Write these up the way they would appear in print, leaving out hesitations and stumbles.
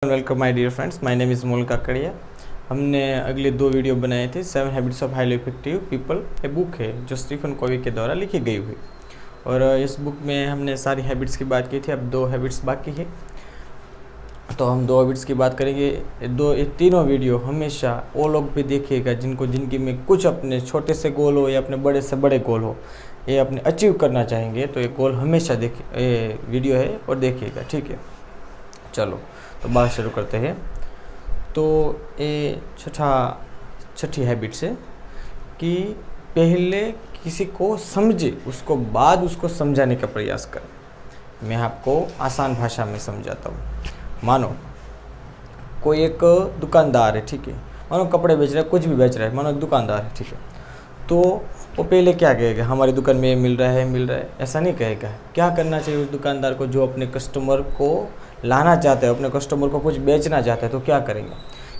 And welcome my dear friends, my name is Mol Kakadiya. हमने अगले 2 video बनाए थे। 7 habits of highly effective people a book है जो स्टीफन कोवी के द्वारा लिखी गई हुई, और इस बुक में हमने सारी हैबिट्स की बात की थी। अब 2 हैबिट्स बाकी है, तो हम 2 हैबिट्स की बात करेंगे। ये तीनों वीडियो हमेशा वो लोग भी देखिएगा जिनको ज़िंदगी में कुछ अपने छोटे से गोल हो या अपने बड़े से बड़े गोल हो, ये अपने अचीव करना चाहेंगे, तो ये गोल हमेशा देखिए, वीडियो है और देखिएगा, ठीक है। चलो तो बात शुरू करते हैं। तो ये छठी हैबिट्स है कि पहले किसी को समझे, उसको बाद उसको समझाने का प्रयास करें। मैं आपको आसान भाषा में समझाता हूँ। मानो कोई एक दुकानदार है, ठीक है, मानो कपड़े बेच रहा है, कुछ भी बेच रहा है, मानो एक दुकानदार है, ठीक है। तो वो पहले क्या कहेगा, हमारी दुकान में ये मिल रहा है, ऐसा नहीं कहेगा। क्या करना चाहिए उस दुकानदार को जो अपने कस्टमर को लाना चाहता है, अपने कस्टमर को कुछ बेचना चाहता है, तो क्या करेंगे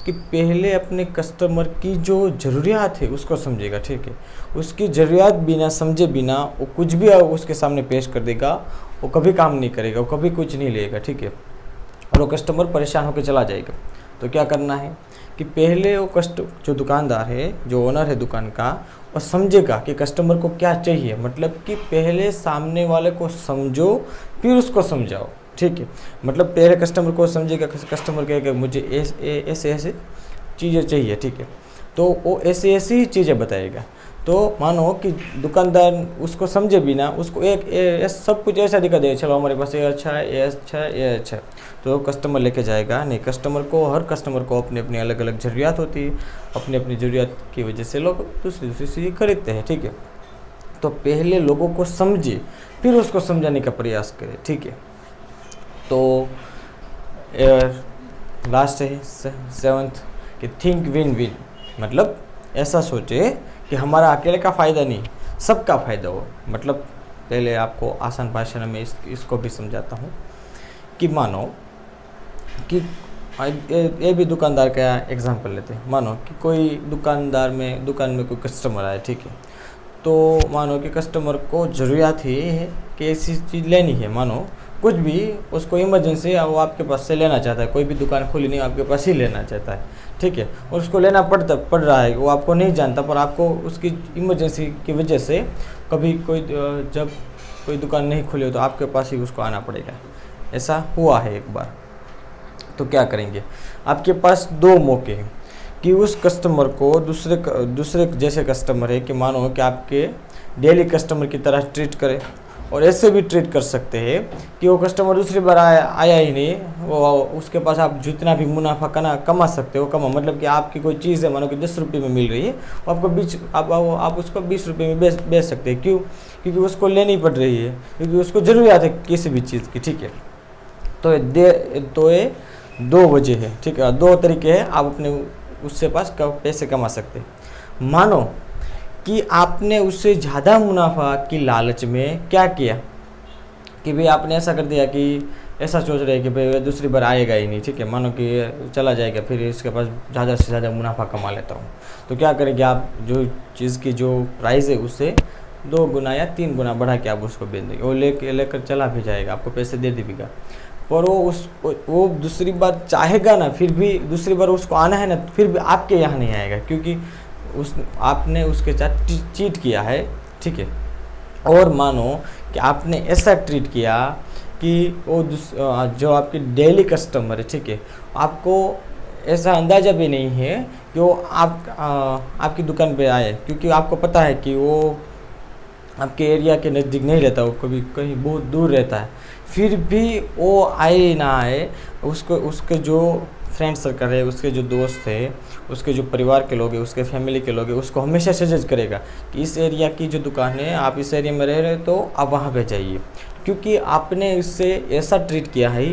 कि पहले अपने कस्टमर की जो ज़रूरियात है उसको समझेगा, ठीक है। उसकी ज़रूरियात बिना समझे बिना वो कुछ भी उसके सामने पेश कर देगा, वो कभी काम नहीं करेगा, वो कभी कुछ नहीं लेगा, ठीक है, और वो कस्टमर परेशान होकर चला जाएगा। तो क्या करना है कि पहले वो जो दुकानदार है, जो ओनर है दुकान का, वो समझेगा कि कस्टमर को क्या चाहिए। मतलब कि पहले सामने वाले को समझो फिर उसको समझाओ, ठीक है। मतलब पहले कस्टमर को समझेगा, कस्टमर कहेगा मुझे ऐसे ऐसे चीज़ें चाहिए, ठीक है, तो वो ऐसी ऐसी ही चीज़ें बताएगा। तो मानो कि दुकानदार उसको समझे बिना उसको एक सब कुछ ऐसा दिखा देगा, चलो हमारे पास ये अच्छा है, ये अच्छा है, ये अच्छा है, तो कस्टमर लेके जाएगा नहीं। हर कस्टमर को अपनी अपनी अलग अलग ज़रूरियात होती है, अपनी अपनी ज़रूरियात की वजह से लोग दूसरी चीज़ें खरीदते हैं, ठीक है। तो पहले लोगों को समझे फिर उसको समझाने का प्रयास करें, ठीक है। तो लास्ट है 7th कि थिंक विन विन, मतलब ऐसा सोचे कि हमारा अकेले का फ़ायदा नहीं, सबका फ़ायदा हो। मतलब पहले आपको आसान भाषा में इसको भी समझाता हूँ कि मानो कि ये भी दुकानदार का एग्जांपल लेते हैं। मानो कि कोई दुकान में कोई कस्टमर आए, ठीक है। तो मानो कि कस्टमर को ज़रूरियात ही है कि ऐसी चीज़ लेनी है, मानो कुछ भी उसको इमरजेंसी वो आपके पास से लेना चाहता है, कोई भी दुकान खुली नहीं, आपके पास ही लेना चाहता है, ठीक है, और उसको लेना पड़ रहा है, वो आपको नहीं जानता, पर आपको उसकी इमरजेंसी की वजह से कभी जब कोई दुकान नहीं खुली हो तो आपके पास ही उसको आना पड़ेगा। ऐसा हुआ है एक बार। तो क्या करेंगे, आपके पास 2 मौके हैं कि उस कस्टमर को दूसरे जैसे कस्टमर है कि मानो कि आपके डेली कस्टमर की तरह ट्रीट करें, और ऐसे भी ट्रीट कर सकते हैं कि वो कस्टमर दूसरी बार आया ही नहीं, वो उसके पास आप जितना भी मुनाफा कमा सकते हो मतलब कि आपकी कोई चीज़ है, मानो कि 10 रुपये में मिल रही है, आपको आप उसको 20 रुपये में बेच सकते हैं। क्यों? क्योंकि उसको लेनी पड़ रही है, क्योंकि उसको ज़रूरत है किसी भी चीज़ की, ठीक है। तो ये 2 वजह है, ठीक है, 2 तरीके हैं आप अपने उससे पास पैसे कमा सकते हैं। मानो कि आपने उससे ज़्यादा मुनाफा की लालच में क्या किया कि भाई आपने ऐसा कर दिया कि ऐसा सोच रहे कि भाई दूसरी बार आएगा ही नहीं, ठीक है, मानो कि चला जाएगा, फिर इसके पास ज़्यादा से ज़्यादा मुनाफा कमा लेता हूँ। तो क्या करेंगे आप, जो चीज़ की जो प्राइस है उससे 2 गुना या 3 गुना बढ़ा के आप उसको बेच देंगे, वो लेकर चला भी जाएगा, आपको पैसे दे देगा, पर वो दूसरी बार चाहेगा ना, फिर भी दूसरी बार उसको आना है ना, फिर भी आपके यहाँ नहीं आएगा, क्योंकि आपने उसके साथ चीट किया है, ठीक है। और मानो कि आपने ऐसा ट्रीट किया कि वो जो आपके डेली कस्टमर है, ठीक है, आपको ऐसा अंदाज़ा भी नहीं है कि वो आपकी दुकान पे आए, क्योंकि आपको पता है कि वो आपके एरिया के नज़दीक नहीं रहता, वो कहीं बहुत दूर रहता है, फिर भी वो आए ना आए, उसके जो फ्रेंड सर्कल है, उसके जो दोस्त है, उसके जो परिवार के लोग हैं, उसके फैमिली के लोग हैं, उसको हमेशा सजेस्ट करेगा कि इस एरिया की जो दुकान है, आप इस एरिया में रह रहे तो आप वहाँ पे जाइए, क्योंकि आपने इससे ऐसा ट्रीट किया है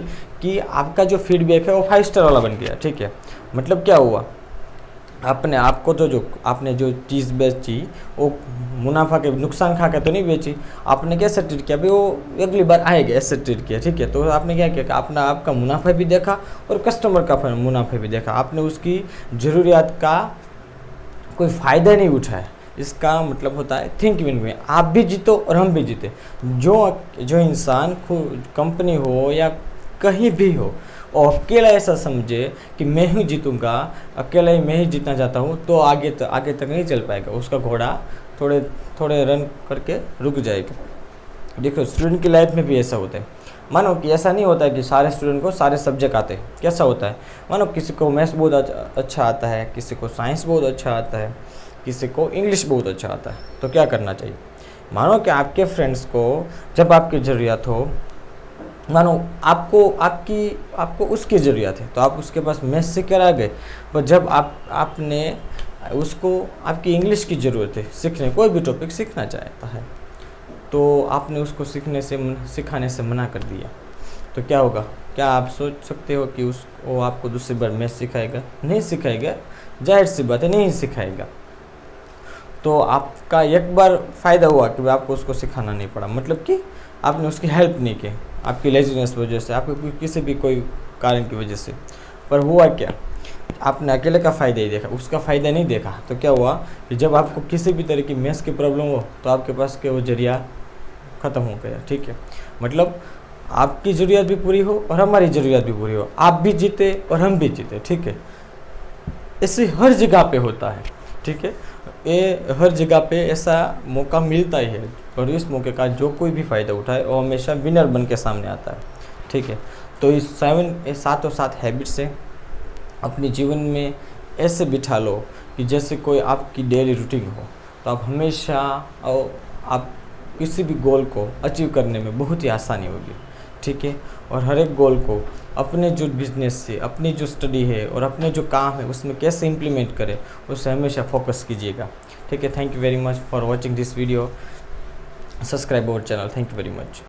कि आपका जो फीडबैक है वो 5 स्टार वाला बन गया, ठीक है। मतलब क्या हुआ, आपने जो चीज़ बेची वो मुनाफा के नुकसान खा के तो नहीं बेची, आपने कैसे ट्रीट किया, भाई वो अगली बार आएगा, ऐसे ट्रीट किया, ठीक है। तो आपने क्या किया कि आपका मुनाफा भी देखा और कस्टमर का मुनाफा भी देखा, आपने उसकी ज़रूरियात का कोई फ़ायदा नहीं उठाया। इसका मतलब होता है थिंक विन विन, आप भी जीतो और हम भी जीते। जो इंसान कंपनी हो या कहीं भी हो, और अकेला ऐसा समझे कि मैं ही जीतूंगा, अकेला ही मैं ही जीतना चाहता हूँ, तो आगे तक नहीं चल पाएगा, उसका घोड़ा थोड़े थोड़े रन करके रुक जाएगा। देखो स्टूडेंट की लाइफ में भी ऐसा होता है। मानो कि ऐसा नहीं होता है कि सारे स्टूडेंट को सारे सब्जेक्ट आते हैं। कैसा होता है, मानो किसी को मैथ्स बहुत अच्छा आता है, किसी को साइंस बहुत अच्छा आता है, किसी को इंग्लिश बहुत अच्छा आता है। तो क्या करना चाहिए, मानो कि आपके फ्रेंड्स को जब आपकी ज़रूरत हो, मानो आपको उसकी ज़रूरत है, तो आप उसके पास मैथ्स सीख कर आ गए, पर जब आपने उसको आपकी इंग्लिश की ज़रूरत है सीखने, कोई भी टॉपिक सीखना चाहता है, तो आपने उसको सिखाने से मना कर दिया, तो क्या होगा? क्या आप सोच सकते हो कि वो आपको दूसरी बार मैथ्स सिखाएगा? नहीं सिखाएगा, जाहिर सी बात है नहीं सिखाएगा। तो आपका एक बार फ़ायदा हुआ कि आपको उसको सिखाना नहीं पड़ा, मतलब कि आपने उसकी हेल्प नहीं की, आपकी लेजीनेस वजह से, आपको किसी भी कोई कारण की वजह से। पर हुआ क्या, आपने अकेले का फ़ायदा ही देखा, उसका फ़ायदा नहीं देखा। तो क्या हुआ कि जब आपको किसी भी तरह की मैथ्स की प्रॉब्लम हो, तो आपके पास के वो जरिया ख़त्म हो गया। ठीक है, मतलब आपकी ज़रूरत भी पूरी हो और हमारी ज़रूरत भी पूरी हो, आप भी जीते और हम भी जीते। ठीक है, ऐसे हर जगह पे होता है। ठीक है, ये हर जगह पे ऐसा मौका मिलता ही है, और इस मौके का जो कोई भी फ़ायदा उठाए वो हमेशा विनर बन के सामने आता है। ठीक है, तो इस 7 हैबिट्स से अपने जीवन में ऐसे बिठा लो कि जैसे कोई आपकी डेली रूटीन हो, तो आप हमेशा आप किसी भी गोल को अचीव करने में बहुत ही आसानी होगी। ठीक है, और हर एक गोल को अपने जो बिजनेस से, अपनी जो स्टडी है और अपने जो काम है उसमें कैसे इम्प्लीमेंट करें, उससे हमेशा फोकस कीजिएगा। ठीक है, thank you very much for watching this video, subscribe our channel, thank you very much.